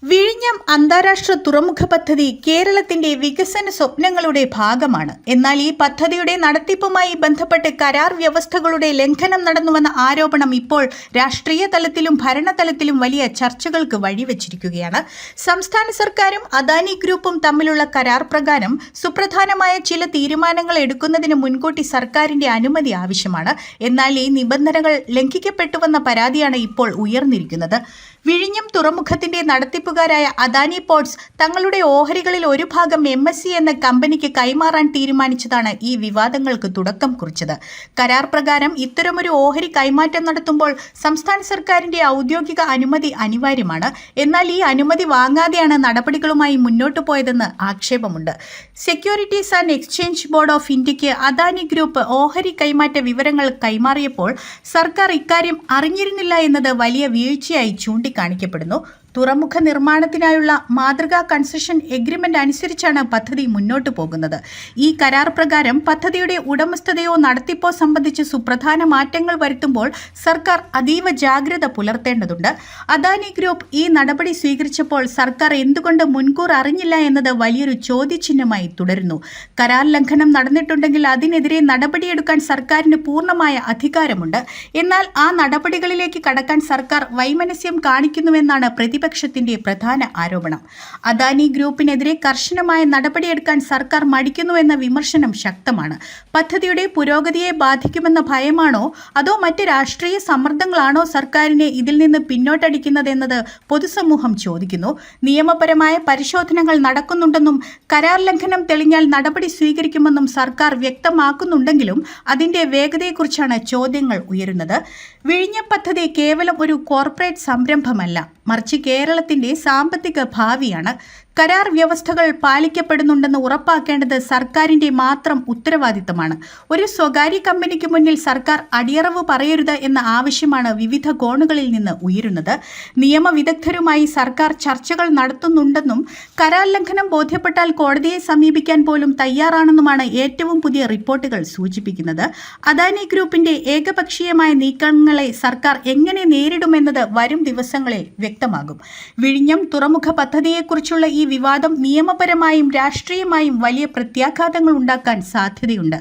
വിഴിഞ്ഞം അന്താരാഷ്ട്ര തുറമുഖ പദ്ധതി കേരളത്തിന്റെ വികസന സ്വപ്നങ്ങളുടെ ഭാഗമാണ്. എന്നാൽ ഈ പദ്ധതിയുടെ നടത്തിപ്പുമായി ബന്ധപ്പെട്ട് കരാർ വ്യവസ്ഥകളുടെ ലംഘനം നടന്നുവെന്ന ആരോപണം ഇപ്പോൾ രാഷ്ട്രീയ തലത്തിലും ഭരണതലത്തിലും വലിയ ചർച്ചകൾക്ക് വഴിവെച്ചിരിക്കുകയാണ്. സംസ്ഥാന സർക്കാരും അദാനി ഗ്രൂപ്പും തമ്മിലുള്ള കരാർ പ്രകാരം സുപ്രധാനമായ ചില തീരുമാനങ്ങൾ എടുക്കുന്നതിന് മുൻകൂട്ടി സർക്കാരിന്റെ അനുമതി ആവശ്യമാണ്. എന്നാൽ ഈ നിബന്ധനകൾ ലംഘിക്കപ്പെട്ടുവെന്ന പരാതിയാണ് ഇപ്പോൾ ഉയർന്നിരിക്കുന്നത്. വിഴിഞ്ഞം തുറമുഖത്തിന്റെ നടത്തിപ്പുകാരായ അദാനി പോർട്സ് തങ്ങളുടെ ഓഹരികളിൽ ഒരു ഭാഗം MSC എന്ന കമ്പനിക്ക് കൈമാറാൻ തീരുമാനിച്ചതാണ് ഈ വിവാദങ്ങൾക്ക് തുടക്കം കുറിച്ചത്. കരാർ പ്രകാരം ഇത്തരമൊരു ഓഹരി കൈമാറ്റം നടത്തുമ്പോൾ സംസ്ഥാന സർക്കാരിന്റെ ഔദ്യോഗിക അനുമതി അനിവാര്യമാണ്. എന്നാൽ ഈ അനുമതി വാങ്ങാതെയാണ് നടപടികളുമായി മുന്നോട്ടു പോയതെന്ന് ആക്ഷേപമുണ്ട്. Securities and exchange board of ഇന്ത്യക്ക് അദാനി ഗ്രൂപ്പ് ഓഹരി കൈമാറ്റ വിവരങ്ങൾ കൈമാറിയപ്പോൾ സർക്കാർ ഇക്കാര്യം അറിഞ്ഞിരുന്നില്ല എന്നത് വലിയ വീഴ്ചയായി ചൂണ്ടിക്കാണിക്കപ്പെടുന്നു. തുറമുഖ നിർമ്മാണത്തിനായുള്ള മാതൃകാ കൺസഷൻ എഗ്രിമെന്റ് അനുസരിച്ചാണ് പദ്ധതി മുന്നോട്ടു പോകുന്നത്. ഈ കരാർ പ്രകാരം പദ്ധതിയുടെ ഉടമസ്ഥതയോ നടത്തിപ്പോ സംബന്ധിച്ച് സുപ്രധാന മാറ്റങ്ങൾ വരുത്തുമ്പോൾ സർക്കാർ അതീവ ജാഗ്രത പുലർത്തേണ്ടതുണ്ട്. അദാനി ഗ്രൂപ്പ് ഈ നടപടി സ്വീകരിച്ചപ്പോൾ സർക്കാർ എന്തുകൊണ്ട് മുൻകൂർ അറിഞ്ഞില്ല എന്നത് വലിയൊരു ചോദ്യചിഹ്നമായി തുടരുന്നു. കരാർ ലംഘനം നടന്നിട്ടുണ്ടെങ്കിൽ അതിനെതിരെ നടപടിയെടുക്കാൻ സർക്കാരിന് പൂർണ്ണമായ അധികാരമുണ്ട്. എന്നാൽ ആ നടപടികളിലേക്ക് കടക്കാൻ സർക്കാർ വൈമനസ്യം കാണിക്കുന്നുവെന്നാണ് പ്രതിപക്ഷത്തിന്റെ പ്രധാന ആരോപണം. അദാനി ഗ്രൂപ്പിനെതിരെ കർശനമായ നടപടിയെടുക്കാൻ സർക്കാർ മടിക്കുന്നുവെന്ന വിമർശനം ശക്തമാണ്. പദ്ധതിയുടെ പുരോഗതിയെ ബാധിക്കുമെന്ന ഭയമാണോ അതോ മറ്റ് രാഷ്ട്രീയ സമ്മർദ്ദങ്ങളാണോ സർക്കാരിനെ ഇതിൽ നിന്ന് പിന്നോട്ടടിക്കുന്നതെന്നത് പൊതുസമൂഹം ചോദിക്കുന്നു. നിയമപരമായ പരിശോധനകൾ നടക്കുന്നുണ്ടെന്നും കരാർ ലംഘനം തെളിഞ്ഞാൽ നടപടി സ്വീകരിക്കുമെന്നും സർക്കാർ വ്യക്തമാക്കുന്നുണ്ടെങ്കിലും അതിന്റെ വേഗതയെക്കുറിച്ചാണ് ചോദ്യങ്ങൾ ഉയരുന്നത്. വിഴിഞ്ഞം പദ്ധതി കേവലം ഒരു കോർപ്പറേറ്റ് സംരംഭമല്ല, മറിച്ച് കേരളത്തിന്റെ സാമ്പത്തിക ഭാവിയാണ്. കരാർ വ്യവസ്ഥകൾ പാലിക്കപ്പെടുന്നുണ്ടെന്ന് ഉറപ്പാക്കേണ്ടത് സർക്കാരിന്റെ മാത്രം ഉത്തരവാദിത്തമാണ്. ഒരു സ്വകാര്യ കമ്പനിക്ക് മുന്നിൽ സർക്കാർ അടിയറവ് പറയരുത് എന്ന ആവശ്യമാണ് വിവിധ കോണുകളിൽ നിന്ന് ഉയരുന്നത്. നിയമവിദഗ്ധരുമായി സർക്കാർ ചർച്ചകൾ നടത്തുന്നുണ്ടെന്നും കരാർ ലംഘനം ബോധ്യപ്പെട്ടാൽ കോടതിയെ സമീപിക്കാൻ പോലും തയ്യാറാണെന്നുമാണ് ഏറ്റവും പുതിയ റിപ്പോർട്ടുകൾ സൂചിപ്പിക്കുന്നത്. അദാനി ഗ്രൂപ്പിന്റെ ഏകപക്ഷീയമായ നീക്കങ്ങളെ സർക്കാർ എങ്ങനെ നേരിടുമെന്നത് വരും ദിവസങ്ങളിൽ വ്യക്തമാകും. വിഴിഞ്ഞം തുറമുഖ പദ്ധതിയെക്കുറിച്ചുള്ള ഈ വിവാദം നിയമപരമായും രാഷ്ട്രീയമായും വലിയ പ്രത്യാഘാതങ്ങൾ ഉണ്ടാക്കാൻ സാധ്യതയുണ്ട്.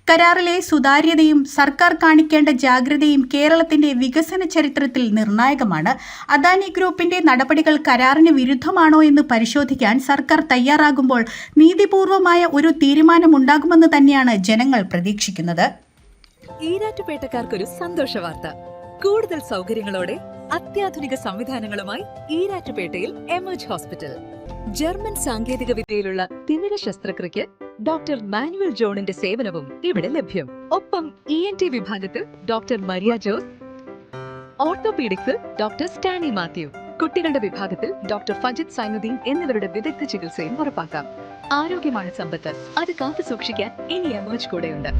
കരാറിലെ സുതാര്യതയും സർക്കാർ കാണിക്കേണ്ട ജാഗ്രതയും കേരളത്തിന്റെ വികസന ചരിത്രത്തിൽ നിർണായകമാണ്. അദാനി ഗ്രൂപ്പിന്റെ നടപടികൾ കരാറിന് വിരുദ്ധമാണോ എന്ന് പരിശോധിക്കാൻ സർക്കാർ തയ്യാറാകുമ്പോൾ നീതിപൂർവമായ ഒരു തീരുമാനമുണ്ടാകുമെന്ന് തന്നെയാണ് ജനങ്ങൾ പ്രതീക്ഷിക്കുന്നത്. ഈരാറ്റുപേട്ടക്കാർക്കൊരു സന്തോഷ വാർത്ത. കൂടുതൽ സൗകര്യങ്ങളോടെ അത്യാധുനിക സംവിധാനങ്ങളുമായി ഈരാറ്റുപേട്ടയിൽ എമർജ് ഹോസ്പിറ്റൽ. ജർമ്മൻ സാങ്കേതിക വിദ്യയിലുള്ള തിമിര ശസ്ത്രക്രിയയ്ക്ക് ഡോക്ടർ മാനുവൽ ജോണിന്റെ സേവനവും ഇവിടെ ലഭ്യം. ഒപ്പം ENT വിഭാഗത്തിൽ ഡോക്ടർ മരിയ ജോസ്, ഓർത്തോപീഡിക്സിൽ ഡോക്ടർ സ്റ്റാനി മാത്യു, കുട്ടികളുടെ വിഭാഗത്തിൽ ഡോക്ടർ ഫജിത് സൈനുദ്ദീൻ എന്നിവരുടെ വിദഗ്ധ ചികിത്സയും ഉറപ്പാക്കാം. ആരോഗ്യമാണ് സമ്പത്ത്, അത് കാത്തു സൂക്ഷിക്കാൻ ഇനി എമർജ് കൂടെയുണ്ട്.